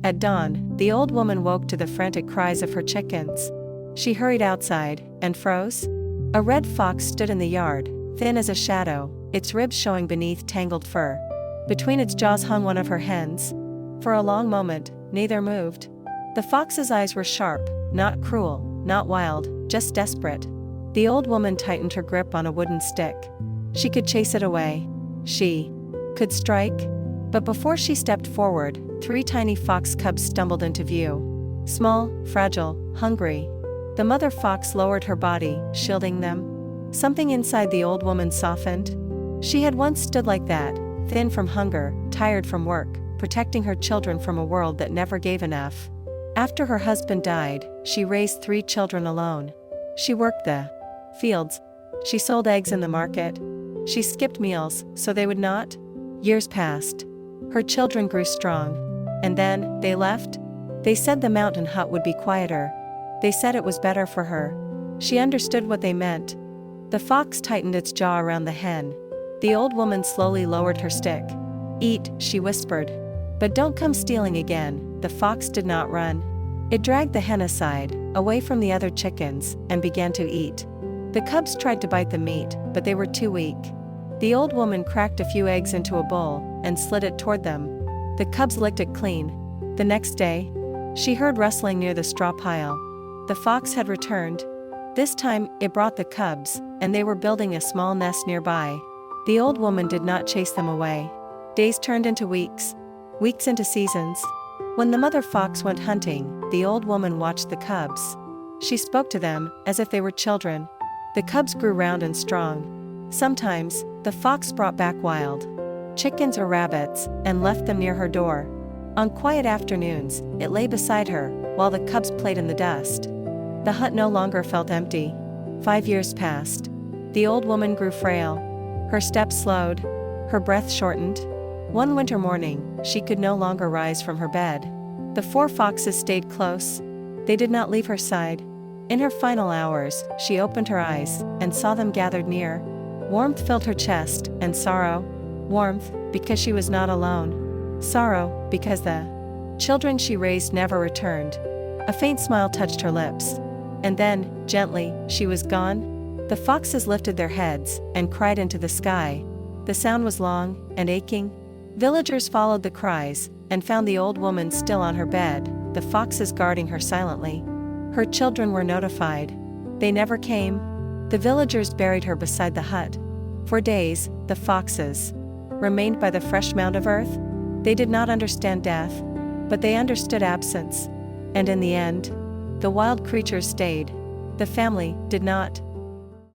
At dawn, the old woman woke to the frantic cries of her chickens. She hurried outside, and froze. A red fox stood in the yard, thin as a shadow, its ribs showing beneath tangled fur. Between its jaws hung one of her hens. For a long moment, neither moved. The fox's eyes were sharp, not cruel, not wild, just desperate. The old woman tightened her grip on a wooden stick. She could chase it away. She could strike. But before she stepped forward, 3 tiny fox cubs stumbled into view. Small, fragile, hungry. The mother fox lowered her body, shielding them. Something inside the old woman softened. She had once stood like that, thin from hunger, tired from work, protecting her children from a world that never gave enough. After her husband died, she raised 3 children alone. She worked the fields. She sold eggs in the market. She skipped meals, so they would not. Years passed. Her children grew strong. And then, they left. They said the mountain hut would be quieter. They said it was better for her. She understood what they meant. The fox tightened its jaw around the hen. The old woman slowly lowered her stick. "Eat," she whispered. "But don't come stealing again." The fox did not run. It dragged the hen aside, away from the other chickens, and began to eat. The cubs tried to bite the meat, but they were too weak. The old woman cracked a few eggs into a bowl, and slid it toward them. The cubs licked it clean. The next day, she heard rustling near the straw pile. The fox had returned. This time, it brought the cubs, and they were building a small nest nearby. The old woman did not chase them away. Days turned into weeks. Weeks into seasons. When the mother fox went hunting, the old woman watched the cubs. She spoke to them, as if they were children. The cubs grew round and strong. Sometimes, the fox brought back wild chickens or rabbits, and left them near her door. On quiet afternoons, it lay beside her, while the cubs played in the dust. The hut no longer felt empty. 5 years passed. The old woman grew frail. Her steps slowed. Her breath shortened. One winter morning, she could no longer rise from her bed. The 4 foxes stayed close. They did not leave her side. In her final hours, she opened her eyes, and saw them gathered near. Warmth filled her chest, and sorrow. Warmth, because she was not alone. Sorrow, because the children she raised never returned. A faint smile touched her lips. And then, gently, she was gone. The foxes lifted their heads, and cried into the sky. The sound was long, and aching. Villagers followed the cries, and found the old woman still on her bed, the foxes guarding her silently. Her children were notified. They never came. The villagers buried her beside the hut. For days, the foxes remained by the fresh mound of earth. They did not understand death, but they understood absence. And in the end, the wild creatures stayed. The family did not.